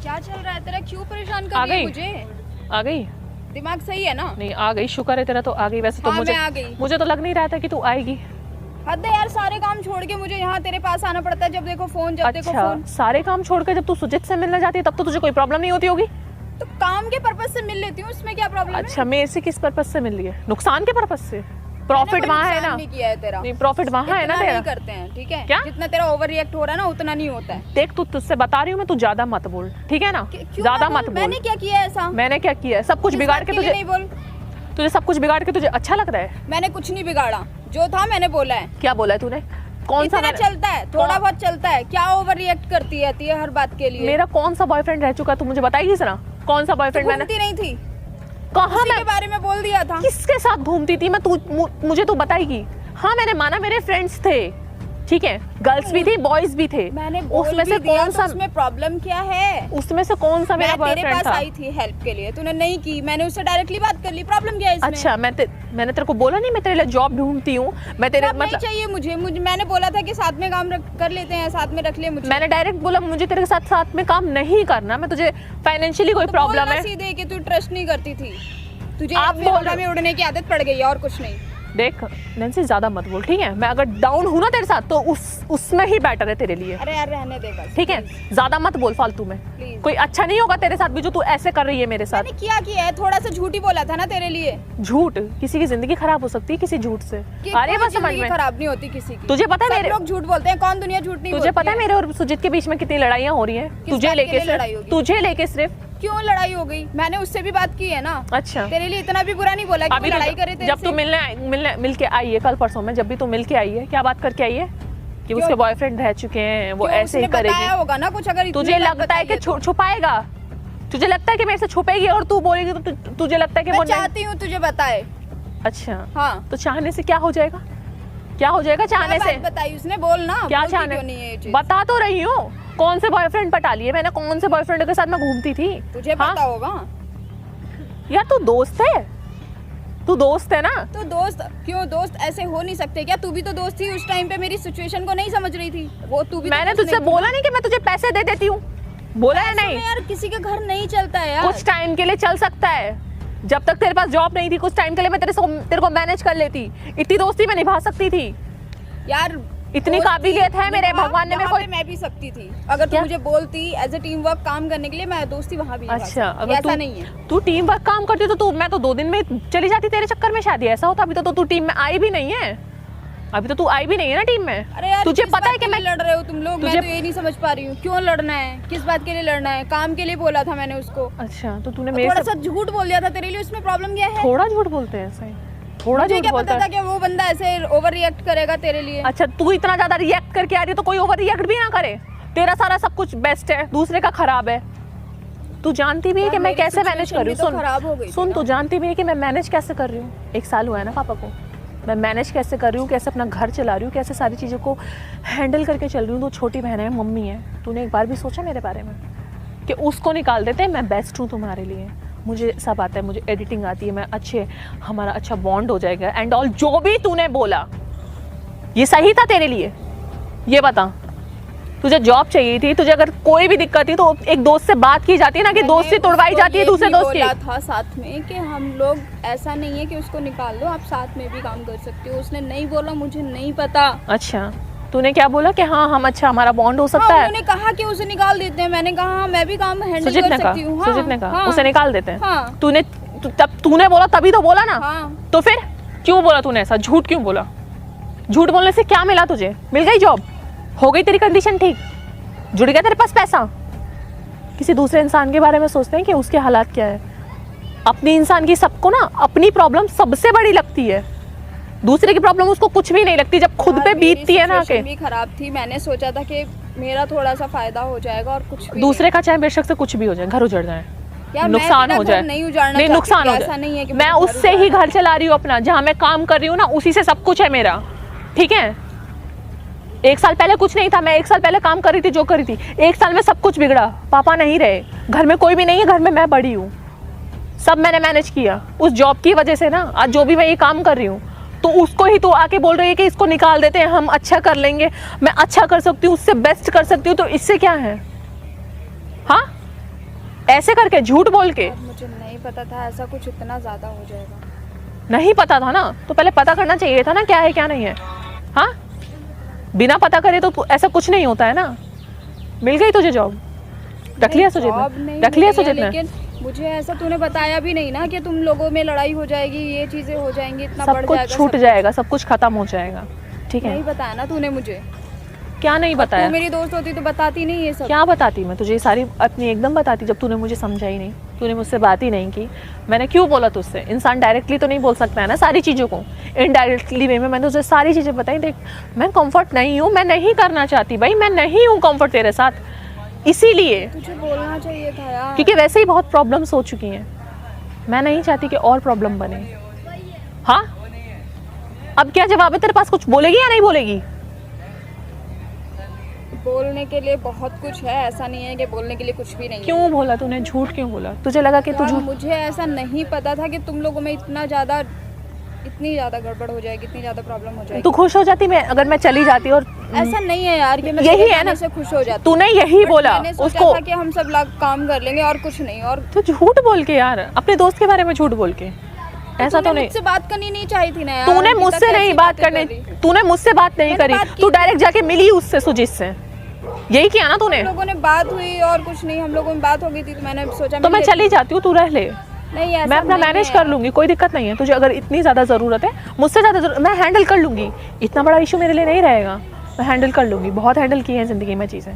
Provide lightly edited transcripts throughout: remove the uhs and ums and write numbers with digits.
क्या चल रहा है तेरा? क्यों परेशान कर रही है मुझे? आ गई? दिमाग सही है ना? नहीं आ गई, शुक्र है तेरा तो आ गई। वैसे तो हाँ, मैं आ गई। मुझे तो लग नहीं रहा था कि तू आएगी। हद है यार, सारे काम छोड़ के मुझे यहाँ तेरे पास आना पड़ता है। जब देखो फोन, जब देखो फोन। सारे काम छोड़ के जब तू सुजीत से मिलने जाती है तब तो तुझे कोई प्रॉब्लम नहीं होती होगी? तो काम के पर्पस से मिल लेती हूँ, उसमें क्या प्रॉब्लम है? अच्छा, मेरे से किस पर्पस से मिल रही है? नुकसान के पर्पस से? प्रॉफिट वहाँ है ना? नहीं किया है तेरा। नहीं, प्रॉफिट वहाँ है ना तेरा? नहीं करते हैं, ठीक है? क्या? जितना तेरा ओवर रिएक्ट हो रहा है ना, उतना नहीं होता है। देख, तू तुझसे बता रही हूँ मैं, तू ज्यादा मत बोल, ठीक है ना? ज्यादा मत बोल। मैंने क्या किया ऐसा? मैंने क्या किया? सब कुछ बिगाड़ के तुझे नहीं बोल। तुझे सब कुछ बिगाड़ के तुझे अच्छा लग रहा है? मैंने कुछ नहीं बिगाड़ा, जो था मैंने बोला है। क्या बोला है तूने? कौन सा चलता है? थोड़ा बहुत चलता है। क्या ओवर रिएक्ट करती रहती है हर बात के लिए? मेरा कौन सा बॉयफ्रेंड रह चुका, तू मुझे बताएगी जरा? कौन सा बॉयफ्रेंड? मैंने नहीं थी। कहाँ मैं के बारे में बोल दिया था? किसके साथ घूमती थी मैं? तू मुझे तो बताएगी। हाँ, मैंने माना मेरे फ्रेंड्स थे, ठीक है, गर्ल्स भी थी, बॉयज भी थे। मैंने उसमें से कौन सा? उसमें प्रॉब्लम क्या है? उसमें से कौन सा मेरा बॉयफ्रेंड था? तेरे पास आई थी हेल्प के लिए, तूने नहीं की। मैंने उससे डायरेक्टली बात कर ली। प्रॉब्लम क्या है इसमें? अच्छा, मैंने तेरे को बोला नहीं मैं तेरे लिए जॉब ढूंढती हूँ? मैं तेरे मतलब चाहिए मुझे मैंने बोला था कि साथ में काम कर लेते हैं, साथ में रख ले मुझे। मैंने डायरेक्ट बोला मुझे तेरे साथ में काम नहीं करना, मैं तुझे फाइनेंशियली कोई प्रॉब्लम है? सीधे कि तू ट्रस्ट नहीं करती थी, तुझे आप बोल रहे में उड़ने की आदत पड़ गई है और कुछ नहीं। देख नैन्सी, ज्यादा मत बोल, ठीक है? मैं अगर डाउन हूं ना तेरे साथ तो उसमें ही बेटर है तेरे लिए। अरे यार रहने दे बस, ठीक है? ज्यादा मत बोल फालतू में। कोई अच्छा नहीं होगा तेरे साथ भी जो तू ऐसे कर रही है मेरे साथ। मैंने क्या किया है? थोड़ा सा झूठ ही बोला था ना तेरे लिए। झूठ? किसी की जिंदगी खराब हो सकती है किसी झूठ से? अरे बस समझ में खराब नहीं होती किसी की। तुझे पता है मेरे लोग झूठ बोलते हैं, कौन दुनिया झूठ नहीं बोलती? तुझे पता है मेरे और सुजीत के बीच में कितनी लड़ाइयाँ हो रही हैं? तुझे लेके सिर्फ। क्यों लड़ाई हो गई? मैंने उससे भी बात की है ना। अच्छा, तेरे लिए इतना भी बुरा नहीं बोला कि अभी लड़ाई करे तेरे जब तू मिल के आई है कल परसों में, जब भी तू मिल के आई है, क्या बात करके आई है कि उसके बॉयफ्रेंड रह चुके हैं, वो ऐसे ही करेगी? होगा ना कुछ। अगर तुझे लगता है कि छुपाएगा? तुझे लगता है कि मेरे से छुपेगी और तू बोलेगी तो तुझे लगता है कि वो चाहती हूँ तुझे बताए? अच्छा हाँ, तो चाहने से क्या हो जाएगा? क्या हो जाएगा चाहने से? बताई उसने, बोल ना। क्या चाहने? बता तो रही हूँ। कौन से बॉयफ्रेंड पटा लिए मैंने? कौन से बॉयफ्रेंड के साथ मैं घूमती थी? तुझे पता होगा यार। तू दोस्त है, तू दोस्त है ना? तो दोस्त क्यों? दोस्त ऐसे हो नहीं सकते क्या? तू भी तो दोस्त थी उस टाइम पे, मेरी सिचुएशन को नहीं समझ रही थी वो। तू भी मैंने तुझसे बोला नहीं कि मैं तुझे पैसे दे देती हूँ? बोला है नहीं? यार किसी का घर नहीं चलता है यार। कुछ टाइम के लिए चल सकता है, जब तक तेरे पास जॉब नहीं थी कुछ टाइम के लिए मैं तेरे को मैनेज कर लेती। इतनी दोस्ती में निभा सकती थी यार। इतनी काबिलियत है मेरे भगवान ने मेरे को। मैं भी सकती थी अगर तू मुझे बोलती एज ए टीम वर्क काम करने के लिए, मैं दोस्ती वहाँ भी। अच्छा, अगर ऐसा नहीं है। तू टीम वर्क काम करती तो मैं तो 2 दिन में चली जाती तेरे चक्कर में। शायद ऐसा होता। अभी तो तू टीम में आई भी नहीं है। अभी तो तू आई भी नहीं है ना टीम में। अरे यार, तुझे पता है कि मैं लड़ रहे हो तुम लोग? मैं तो ये नहीं समझ पा रही हूँ क्यों लड़ना है, किस बात के लिए लड़ना है? काम के लिए बोला था मैंने उसको। अच्छा, तो तूने मेरे थोड़ा सा झूठ बोल दिया था तेरे लिए, उसमें प्रॉब्लम क्या है? थोड़ा झूठ बोलते हैं ऐसे? थोड़ा झूठ क्या बोलता पता था कि वो बंदा ऐसे ओवर रिएक्ट करेगा तेरे लिए? अच्छा, तू इतना ज्यादा रिएक्ट करके आ रही है तो कोई ओवर रिएक्ट भी ना करे। तेरा सारा सब कुछ बेस्ट है, दूसरे का खराब है। तू जानती भी है कि मैं कैसे मैनेज कर रही हूँ। सुन, तू जानती भी है कि मैं मैनेज कैसे कर रही हूँ। 1 साल हुआ है ना पापा को। मैं मैनेज कैसे कर रही हूँ, कैसे अपना घर चला रही हूँ, कैसे सारी चीज़ों को हैंडल करके चल रही हूँ। तो छोटी बहन है, मम्मी है। तूने एक बार भी सोचा मेरे बारे में कि उसको निकाल देते हैं? मैं बेस्ट हूँ तुम्हारे लिए, मुझे सब आता है, मुझे एडिटिंग आती है, मैं हमारा अच्छा बॉन्ड हो जाएगा एंड ऑल। जो भी तूने बोला ये सही था तेरे लिए? ये बता। तुझे जॉब चाहिए थी, तुझे अगर कोई भी दिक्कत थी तो एक दोस्त से बात की जाती है ना, कि दोस्ती तोड़वाई जाती है दूसरे दोस्त की। बोला था साथ में कि हम लोग, ऐसा नहीं है कि उसको निकाल दो, आप साथ में भी काम कर सकते हो। उसने नहीं बोला, मुझे नहीं पता। अच्छा, तूने क्या बोला कि हाँ हम हमारा बॉन्ड हो सकता है? उन्होंने कहा कि उसे निकाल देते हैं। मैंने कहा मैं भी काम हैंडल कर सकती हूँ। सुजीत ने कहा उसे निकाल देते हैं। हाँ। तूने बोला तभी तो बोला ना। हाँ। तो फिर क्यों बोला तूने ऐसा? झूठ क्यों बोला? झूठ बोलने से क्या मिला तुझे? मिल गई जॉब, हो गई तेरी कंडीशन ठीक, जुड़ गया तेरे पास पैसा। किसी दूसरे इंसान के बारे में सोचते हैं कि उसके हालात क्या है। अपनी इंसान की सबको ना अपनी प्रॉब्लम सबसे बड़ी लगती है, दूसरे की प्रॉब्लम उसको कुछ भी नहीं लगती जब खुद पे बीतती है ना। के भी खराब थी, मैंने सोचा था कि मेरा थोड़ा सा फायदा हो जाएगा और कुछ भी दूसरे का चाहे बेशक से कुछ भी हो जाए, घर उजड़ जाए, नुकसान हो जाए, नहीं उजाड़ना, नहीं नुकसान हो जाए। मैं उससे ही घर चला रही हूँ अपना, जहाँ मैं काम कर रही हूँ ना उसी से सब कुछ है मेरा। ठीक है, 1 साल पहले कुछ नहीं था। मैं 1 साल पहले काम कर रही थी जो कर रही थी। 1 साल में सब कुछ बिगड़ा। पापा नहीं रहे, घर में कोई भी नहीं है, घर में मैं बड़ी हूँ, सब मैंने मैनेज किया उस जॉब की वजह से ना। आज जो भी मैं ये काम कर रही हूँ तो उसको ही तो आके बोल रही है कि इसको निकाल देते हैं, हम अच्छा कर लेंगे। मैं अच्छा कर सकती हूँ, उससे बेस्ट कर सकती हूँ, तो इससे क्या है? हाँ, कैसे करके, झूठ बोल के? मुझे नहीं पता था ऐसा कुछ इतना ज़्यादा हो जाएगा। नहीं पता था ना, तो पहले पता करना चाहिए था ना क्या है क्या नहीं है। हाँ, बिना पता करे तो ऐसा कुछ नहीं होता है ना। मिल गई तुझे जॉब, रख लिया सुजीत ने, रख लिया सुजीत ने। लेकिन मुझे ऐसा तूने बताया भी नहीं ना कि तुम लोगों में लड़ाई हो जाएगी, ये चीजें हो जाएंगी, इतना बढ़ जाएगा, सब कुछ छूट जाएगा, सब कुछ खत्म हो जाएगा, ठीक है? नहीं बताया ना तूने मुझे। क्या नहीं बताया? तू मेरी दोस्त होती तो बताती नहीं ये सब। क्या बताती मैं तुझे, सारी अपनी एकदम बताती, जब तूने मुझे समझा ही नहीं, तूने मुझसे बात ही नहीं की। मैंने क्यों बोला तुझसे? इंसान डायरेक्टली तो नहीं बोल सकता है ना सारी चीज़ों को, इनडायरेक्टली वे में मैंने तुझे सारी चीज़ें बताई। देख, मैं कंफर्ट नहीं हूँ, मैं नहीं करना चाहती भाई, मैं नहीं हूँ कंफर्ट तेरे साथ, इसीलिए। तुझे बोलना चाहिए था यार, क्योंकि वैसे ही बहुत प्रॉब्लम्स हो चुकी हैं, मैं नहीं चाहती कि और प्रॉब्लम बने। हाँ, अब क्या जवाब है तेरे पास? कुछ बोलेगी या नहीं बोलेगी? बोलने के लिए बहुत कुछ है, ऐसा नहीं है कि बोलने के लिए कुछ भी नहीं। क्यों बोला तूने? झूठ क्यों बोला? तुझे लगा कि तुझे, मुझे ऐसा नहीं पता था कि तुम लोगों में इतनी ज़्यादा गड़बड़ हो जाएगी, इतनी ज़्यादा प्रॉब्लम हो जाएगी। तू खुश हो जाती मैं अगर मैं चली जाती? और ऐसा नहीं है यार कि मैं यही है ना, से खुश हो जाती। तूने यही बोला उसको कि हम सब लोग काम कर लेंगे और कुछ नहीं। और तू झूठ बोल के यार, अपने दोस्त के बारे में झूठ बोल के, ऐसा तो नहीं। मुझसे बात करनी नहीं चाहिए थी ना यार। तूने मुझसे नहीं बात करनी, तूने मुझसे बात नहीं करी, तू डायरेक्ट जाके मिली उससे, सुजीत से, यही किया ना तूने? हम लोगों ने बात हुई और कुछ नहीं, हम लोगों में बात हो गई थी, तो मैंने सोचा तो मैं चली जाती हूँ, तू रह ले, नहीं ऐसा मैं अपना मैनेज कर लूंगी, कोई दिक्कत नहीं है। तुझे अगर इतनी ज़्यादा ज़रूरत है, मुझसे ज़्यादा मैं हैंडल कर लूंगी, इतना बड़ा इशू मेरे लिए नहीं रहेगा, मैं हैंडल कर लूंगी। बहुत हैंडल की है ज़िंदगी में चीज़ें।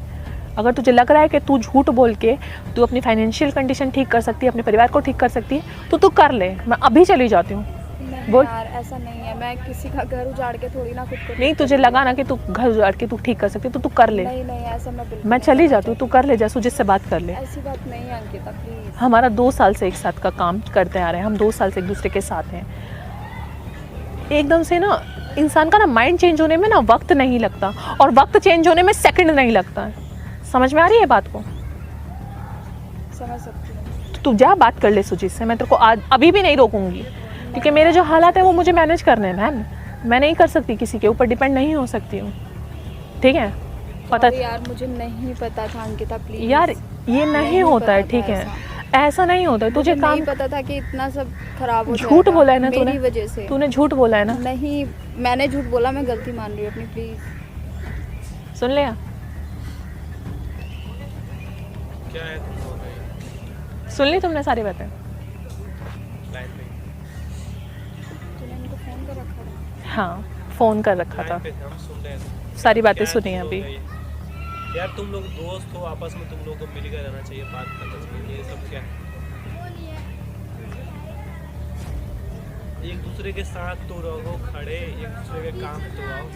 अगर तुझे लग रहा है कि तू झूठ बोल के तू अपनी फाइनेंशियल कंडीशन ठीक कर सकती है, अपने परिवार को ठीक कर सकती है, तो तू कर ले, मैं अभी चली जाती हूँ। बोल यार, ऐसा नहीं है, मैं किसी का घर उजाड़ के थोड़ी ना खुद को। नहीं, तुझे लगा ना कि तू घर उजाड़ के तू ठीक कर सकती है, तो तू कर ले। नहीं ऐसा मैं चली जाती हूँ, तू कर ले, जा सुजीत से बात कर ले। ऐसी बात नहीं है अंकिता, प्लीज। हमारा 2 साल से एक साथ का काम करते आ रहे हैं हम, 2 साल से एक दूसरे के साथ हैं। एकदम से ना इंसान का ना माइंड चेंज होने में ना वक्त नहीं लगता, और वक्त चेंज होने में सेकंड नहीं लगता है। समझ में आ रही है बात को? समझ सकती हूँ। तू जा बात कर ले सुजीत से, मैं तेरे को आज अभी भी नहीं रोकूंगी, क्योंकि मेरे जो हालात है वो मुझे मैनेज करने हैं मैम। मैं नहीं कर सकती, किसी के ऊपर डिपेंड नहीं हो सकती हूँ, ठीक है? पता यार, मुझे नहीं पता था अंकिता, प्लीज यार, ये नहीं होता है, ठीक है? ऐसा नहीं होता है। तुझे काम नहीं पता था कि इतना सब खराब हो झूठ बोला है ना तूने, मेरी वजह से। तूने झूठ बोला है ना? नहीं, मैंने झूठ बोला, मैं गलती मान रही हूँ अपनी, प्लीज सुन लिया? क्या है? सुन ली तुमने सारी बातें? तूने इनको फोन कर रखा था? हाँ, फ़ोन कर रखा था, हम सुन रहे हैं, सारी बातें क्या सुनी हैं चीज़ अभी। हो गई? यार तुम लोग दोस्त हो, आपस में तुम लोग को मिलकर रहना चाहिए, बात करना चाहिए, ये सब क्या है? एक दूसरे के साथ तो रहो खड़े, एक दूसरे के काम तो आओ।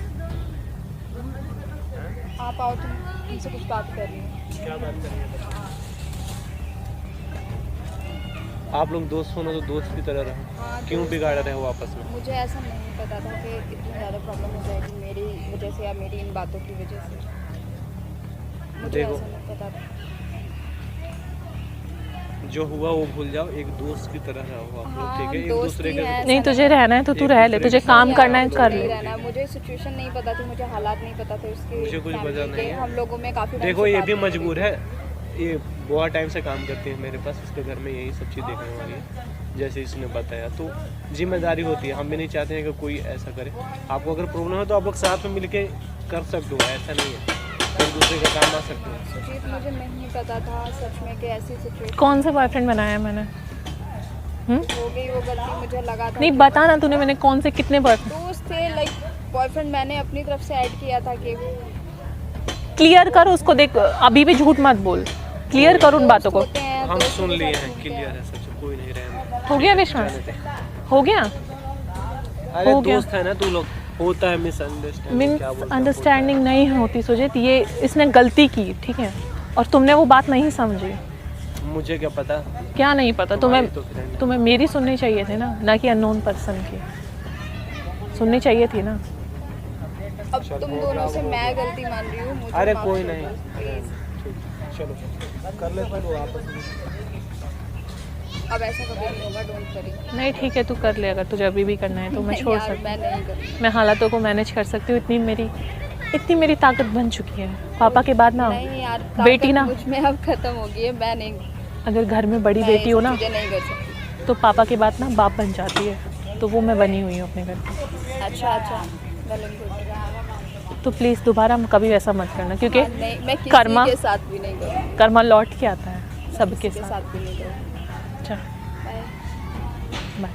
आप आओ, तुम उनसे कुछ बात कर रही हो। क्या बात करेंगे? आप लोग दोस्त हो ना, तो दोस्त की तरह रहो। हाँ, क्यों दोस्त बिगाड़ रहे हो आपस में? मुझे ऐसा नहीं पता था कि इतनी ज़्यादा प्रॉब्लम हो जाएगी मेरी वजह से या मेरी इन बातों की वजह से। मुझे देखो, ऐसा नहीं पता था। जो हुआ वो भूल जाओ, एक दोस्त की तरह रहो आप लोग, हाँ, ठीक है? एक दोस्त दूसरे ही के हैं। नहीं, तुझे रहना है तो तू रह ले, तुझे काम करना है कर नहीं ले। रहना है। मुझे सिचुएशन नहीं पता थी, मुझे हालात नहीं पता थे उसके, मुझे कुछ family वजह के। नहीं है। हम लोगों में काफ़ी देखो, ये भी मजबूर है, ये बहुत टाइम से काम करती है मेरे पास, इसके घर में यही सब चीज़ देखने वाली है, जैसे इसने बताया। तो जिम्मेदारी होती है, हम भी नहीं चाहते हैं कि कोई ऐसा करे। आपको अगर प्रॉब्लम है तो आप लोग साथ में मिलके कर सकते हो, ऐसा नहीं है, एक दूसरे का काम आ सकते हैं। सुजीत, मुझे नहीं पता था सच में कि ऐसी सिचुएशन कौन सा बॉयफ्रेंड बनाया है मैंने? हो गई। वो गलती मुझे लगा था। नहीं, बता ना तूने मैंने कौन से कितने बॉयफ्रेंड? दोस्त थे, लाइक बॉयफ्रेंड मैंने अपनी तरफ से ऐड किया था कि क्लियर कर उसको, देख अभी भी झूठ मत बोल, क्लियर कर उन बातों को। होते हैं, हम दोस्त सुन के लिए साथ हैं, घूमते क्लियर हैं। है, सच कोई नहीं रहे। हो गया विश्वास? हो गया? अरे हो गया। दोस्त है ना तू लोग, होता है मिसअंडरस्टैंडिंग, क्या बोलते हैं, अंडरस्टैंडिंग नहीं होती सुजीत, ये इसने गलती की, ठीक है? और तुमने वो बात नहीं समझी। मुझे क्या पता? क्या नहीं पता तुम्हारी तुम्हें? तो friend है। तुम्हें मेरी सुननी चाहिए थी ना कि अननोन पर्सन की सुननी चाहिए थी ना। अब तुम दोनों से मैं गलती मान रही हूँ, मुझे अरे माफ कोई कर नहीं। दो, प्लीज। चलो कर लेते हो आपस में। अब ऐसा कभी नहीं होगा, डोंट वरी। नहीं, ठीक है, तू कर ले, अगर तुझे अभी भी करना है तो मैं नहीं छोड़ यार, सकती मैं नहीं करूँगी। हूँ। मैं हालातों को मैनेज कर सकती हूँ, इतनी मेरी ताकत बन चुकी है। पापा के बाद ना नहीं यार, बेटी ना, मुझ में अब खत्म हो गई है, मैं नहीं। अगर घर में बड़ी मैं बेटी ये हो सब ना चीज़ें नहीं कर सकती। तो पापा की बात ना बाप बन जाती है, तो वो मैं बनी हुई हूँ अपने घर पे। अच्छा अच्छा, वेल एंड गुड। तो प्लीज़ दोबारा कभी वैसा मत करना, क्योंकि नहीं, मैं किसी कर्मा के साथ भी नहीं करूँगी, कर्मा लौट के आता है सबके किसी के साथ। साथ भी नहीं करूँगी। अच्छा बाय। बाय।